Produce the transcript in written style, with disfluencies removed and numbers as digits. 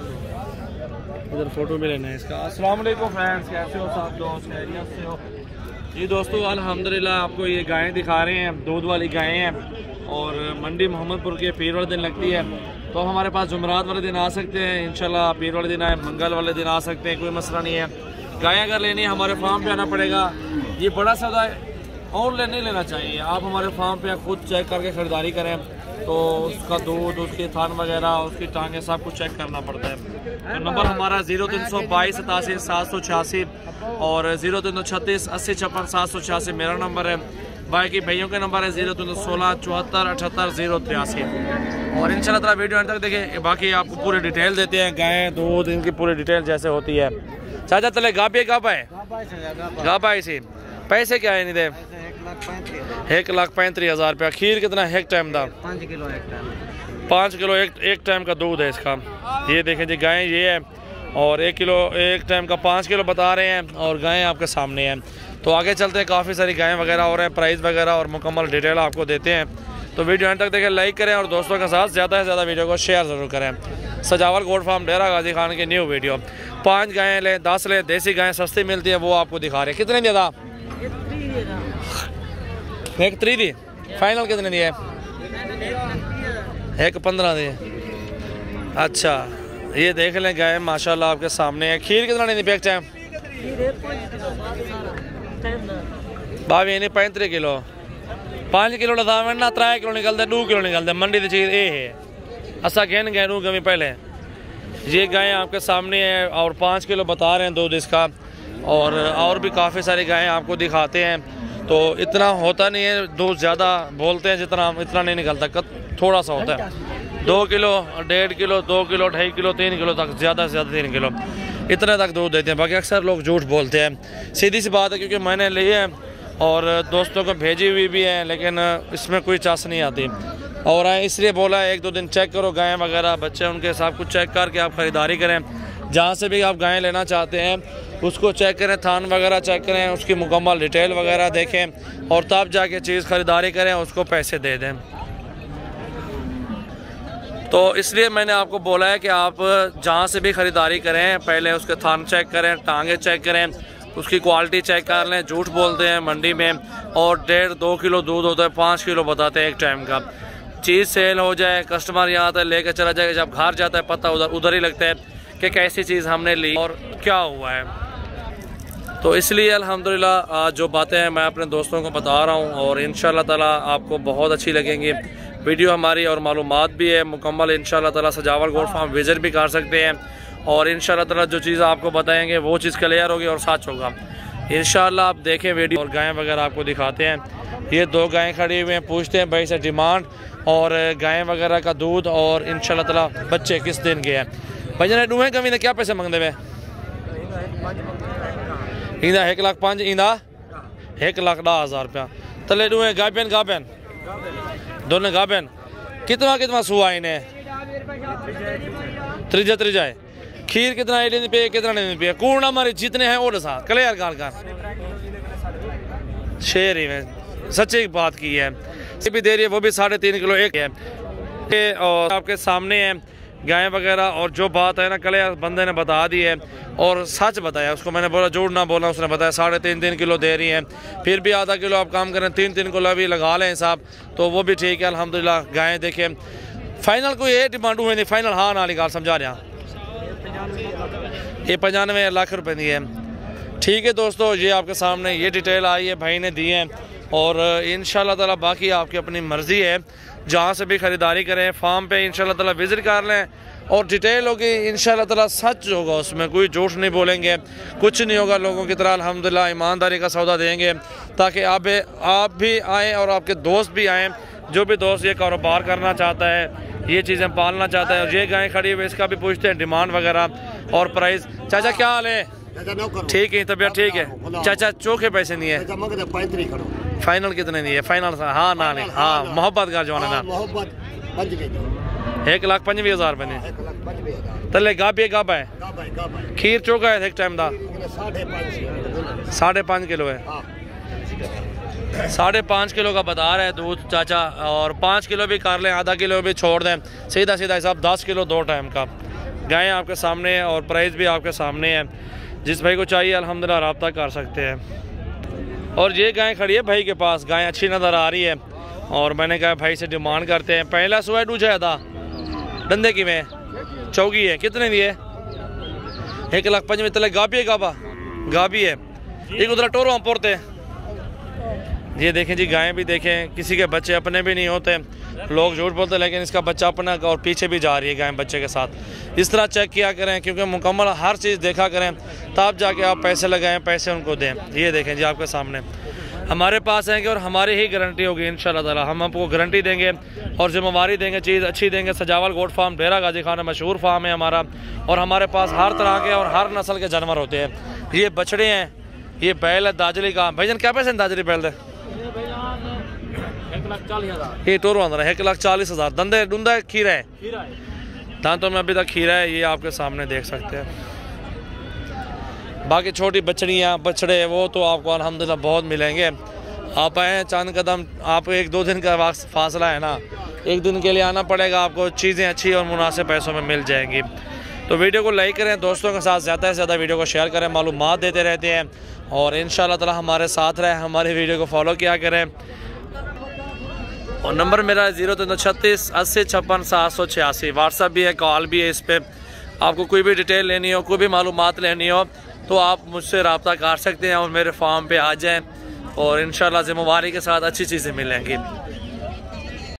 इधर फोटो भी लेना है इसका। अस्सलाम वालेकुम फ्रेंड्स, कैसे हो सब दोस्त, खैरियत से हो जी दोस्तों। अल्हम्दुलिल्लाह आपको ये गायें दिखा रहे हैं, दूध वाली गायें हैं और मंडी मोहम्मदपुर के पीर वाले दिन लगती है। तो हमारे पास जुमरात वाले दिन आ सकते हैं इंशाल्लाह, पीर वाले दिन आए, मंगल वाले दिन आ सकते हैं, कोई मसला नहीं है। गायें अगर लेनी है हमारे फार्म पे आना पड़ेगा। ये बड़ा सौदा ऑनलाइन नहीं लेना चाहिए, आप हमारे फार्म पे खुद चेक करके ख़रीदारी करें तो उसका दूध, उसके थान वगैरह, उसकी टांगें सब कुछ चेक करना पड़ता है। तो नंबर हमारा 0322 87 786 और 0336 80 56 786 मेरा नंबर है। बाकी भाइयों के नंबर है 0316 74 78 083। और इंशाल्लाह ताला वीडियो अंत तक देखें, बाकी आपको पूरी डिटेल देते हैं, गायें दूध इनकी पूरी डिटेल जैसे होती है। चाचा तले गाबे गाबा है, गाबा इसी पैसे क्या है? नहीं दे 1,35,000 रुपया। खीर कितना है एक टाइम का? 5 किलो एक टाइम, 5 किलो एक टाइम का दूध है इसका। ये देखें जी गायें ये है और 1 किलो एक टाइम का 5 किलो बता रहे हैं और गायें आपके सामने हैं। तो आगे चलते हैं, काफ़ी सारी गायें वगैरह हो रहे हैं, प्राइस वगैरह और मुकम्मल डिटेल आपको देते हैं। तो वीडियो अंत तक देखें, लाइक करें और दोस्तों के साथ ज़्यादा से ज़्यादा वीडियो को शेयर ज़रूर करें। सजावल गोट फार्म डेरा गाजी खान की न्यू वीडियो। 5 गायें लें 10 लें, देसी गायें सस्ती मिलती है वो आपको दिखा रहे हैं। कितने दिया था? 1,3 दी। फाइनल कितने दिए? 1,15 दिए। अच्छा ये देख लें गाय माशाल्लाह आपके सामने है। खीर कितना नहीं दी पैक टाइम? बावी नहीं 35 किलो, 5 किलो लदा ना 3 किलो निकलते, 2 किलो निकलते मंडी की चीज़ ये है। असा घेन गए रू कभी पहले ये गायें आपके सामने है और 5 किलो बता रहे हैं दूध इसका। और भी काफ़ी सारी गायें आपको दिखाते हैं। तो इतना होता नहीं है दूध, ज़्यादा बोलते हैं जितना, इतना नहीं निकलता, थोड़ा सा होता है। 2 kilo 1.5 kilo 2 kilo 2.5 kilo 3 kilo तक, ज़्यादा से ज़्यादा 3 किलो इतने तक दूध देते हैं। बाकी अक्सर लोग झूठ बोलते हैं, सीधी सी बात है, क्योंकि मैंने लिए हैं और दोस्तों को भेजी हुई भी है, लेकिन इसमें कोई चास नहीं आती। और इसलिए बोला 1-2 दिन चेक करो गायें वगैरह, बच्चे उनके सब कुछ चेक करके आप ख़रीदारी करें। जहाँ से भी आप गायें लेना चाहते हैं उसको चेक करें, थान वगैरह चेक करें, उसकी मुकम्मल डिटेल वगैरह देखें और तब जाके चीज़ ख़रीदारी करें, उसको पैसे दे दें। तो इसलिए मैंने आपको बोला है कि आप जहाँ से भी ख़रीदारी करें पहले उसके थान चेक करें, टांगे चेक करें, उसकी क्वालिटी चेक कर लें। झूठ बोलते हैं मंडी में और 1.5-2 किलो दूध होता है, 5 किलो बताते हैं एक टाइम का। चीज़ सेल हो जाए, कस्टमर यहाँ आता है लेकर चला जाएगा, जब घर जाता है पता उधर ही लगता है कि कैसी चीज़ हमने ली और क्या हुआ है। तो इसलिए अल्हम्दुलिल्लाह जो बातें हैं मैं अपने दोस्तों को बता रहा हूँ और इंशाल्लाह ताला आपको बहुत अच्छी लगेंगी वीडियो हमारी और मालूमात भी है मुकम्मल। इंशाल्लाह ताला सजावल गोट फार्म विजिट भी कर सकते हैं और इंशाल्लाह ताला जो चीज़ आपको बताएंगे वो चीज़ क्लियर होगी और सच होगा इंशाल्लाह। आप देखें वीडियो और गायें वगैरह आपको दिखाते हैं। ये 2 गायें खड़ी हुई हैं, पूछते हैं भाई से डिमांड और गायें वगैरह का दूध और इंशाल्लाह ताला बच्चे किस दिन के हैं। भाई जन डूहें कमी ने क्या पैसे मंगते हुए? इंदा 1,05,000 इंदा 1,10,000 रुपया। तले डूहें गाबेन गाबेन दोनों गाबेन। कितना सुआ इन्हें? 3 है। खीर कितना पे कितना नहीं पे? कूड़ा हमारे जितने हैं और सा क्लियर गाल का शेर ही में सच्ची बात की है। ये भी दे रही है वो भी 3.5 किलो एक है। और आपके सामने है गायें वगैरह और जो बात है ना क्लियर बंदे ने बता दी है और सच बताया उसको। मैंने बोला झूठ ना बोला, उसने बताया 3.5 किलो दे रही हैं। फिर भी आधा किलो आप काम करें 3 किलो भी लगा लें साहब तो वो भी ठीक है अल्हम्दुलिल्लाह। गायें देखें फाइनल कोई ये डिमांड हुई नहीं, फाइनल हाँ नाली गाल समझा रहा। ये 95 लाख रुपए दी है। ठीक है दोस्तों, ये आपके सामने ये डिटेल आई है, भाई ने दी है और इंशाल्लाह ताला बाकी आपकी अपनी मर्ज़ी है। जहाँ से भी ख़रीदारी करें फार्म पे इंशाल्लाह ताला विज़िट कर लें और डिटेल होगी इंशाल्लाह ताला, सच होगा उसमें, कोई झूठ नहीं बोलेंगे, कुछ नहीं होगा। लोगों की तरह अल्हम्दुलिल्लाह ईमानदारी का सौदा देंगे ताकि आप भी आएँ और आपके दोस्त भी आएँ। जो भी दोस्त ये कारोबार करना चाहता है, ये चीज़ें पालना चाहता है और ये गायें खड़ी हुई इसका भी पूछते हैं डिमांड वगैरह और प्राइस। चाचा क्या हाल है? ठीक है, तबीयत ठीक है। चाचा चोखे पैसे नहीं है, फाइनल कितने नहीं है? फाइनल हाँ ना नहीं हाँ मोहब्बत का जवाना ना 1,25,000 रुपये नहीं तले गाबे गाबा है। खीर चोका है एक टाइम का 5.5 किलो है। 5.5 किलो का बता रहा है दूध चाचा और 5 किलो भी कर लें, आधा किलो भी छोड़ दें, सीधा सीधा हिसाब 10 किलो 2 टाइम का गायें आपके सामने है और प्राइस भी आपके सामने है। जिस भाई को चाहिए अल्हम्दुलिल्लाह रब्ता कर सकते हैं। और ये गाय खड़ी है भाई के पास, गाय अच्छी नज़र आ रही है और मैंने कहा भाई से डिमांड करते हैं। पहला सुबह डूझा था डंदे की में चौकी है, कितने दिए? 1,05,000 गाबी है, गाबी है। एक उधर टोरो हम पोरते। ये देखें जी, गायें भी देखें, किसी के बच्चे अपने भी नहीं होते, लोग झूठ बोलते, लेकिन इसका बच्चा अपना और पीछे भी जा रही है गाय बच्चे के साथ। इस तरह चेक किया करें, क्योंकि मुकम्मल हर चीज़ देखा करें, तब जाके आप पैसे लगाएं, पैसे उनको दें। ये देखें जी आपके सामने हमारे पास आएंगे और हमारी ही गारंटी होगी इंशाल्लाह ताला। हम आपको गारंटी देंगे और जिम्मेवारी देंगे, चीज़ अच्छी देंगे। सजावल गोट फार्म डेरा गाजी खाना मशहूर फार्म है हमारा और हमारे पास हर तरह के और हर नस्ल के जानवर होते हैं। ये बछड़े हैं, ये बैल है दाजली का। भाईजान क्या पैसे दाजली बैल दे? 1,40,000। ये टोरो अंदर है 1,40,000। दंदे डूंदा खीरा है, दांतों में अभी तक खीरा है। ये आपके सामने देख सकते हैं। बाकी छोटी बछड़ियाँ बछड़े वो तो आपको अल्हम्दुलिल्लाह बहुत मिलेंगे। आप आए चंद कदम, आपको 1-2 दिन का फासला है ना, 1 दिन के लिए आना पड़ेगा आपको। चीज़ें अच्छी और मुनासिब पैसों में मिल जाएंगी। तो वीडियो को लाइक करें, दोस्तों के साथ ज़्यादा से ज़्यादा वीडियो को शेयर करें, मालूमात देते रहते हैं और इंशाल्लाह ताला हमारे साथ रहे, हमारी वीडियो को फॉलो किया करें। और नंबर मेरा 0336 80 56 786। व्हाट्सअप भी है, कॉल भी है। इस पर आपको कोई भी डिटेल लेनी हो, कोई भी मालूमात लेनी हो तो आप मुझसे रब्ता कर सकते हैं और मेरे फार्म पे आ जाएं और इंशाल्लाह ज़िम्मेवारी के साथ अच्छी चीज़ें मिलेंगी।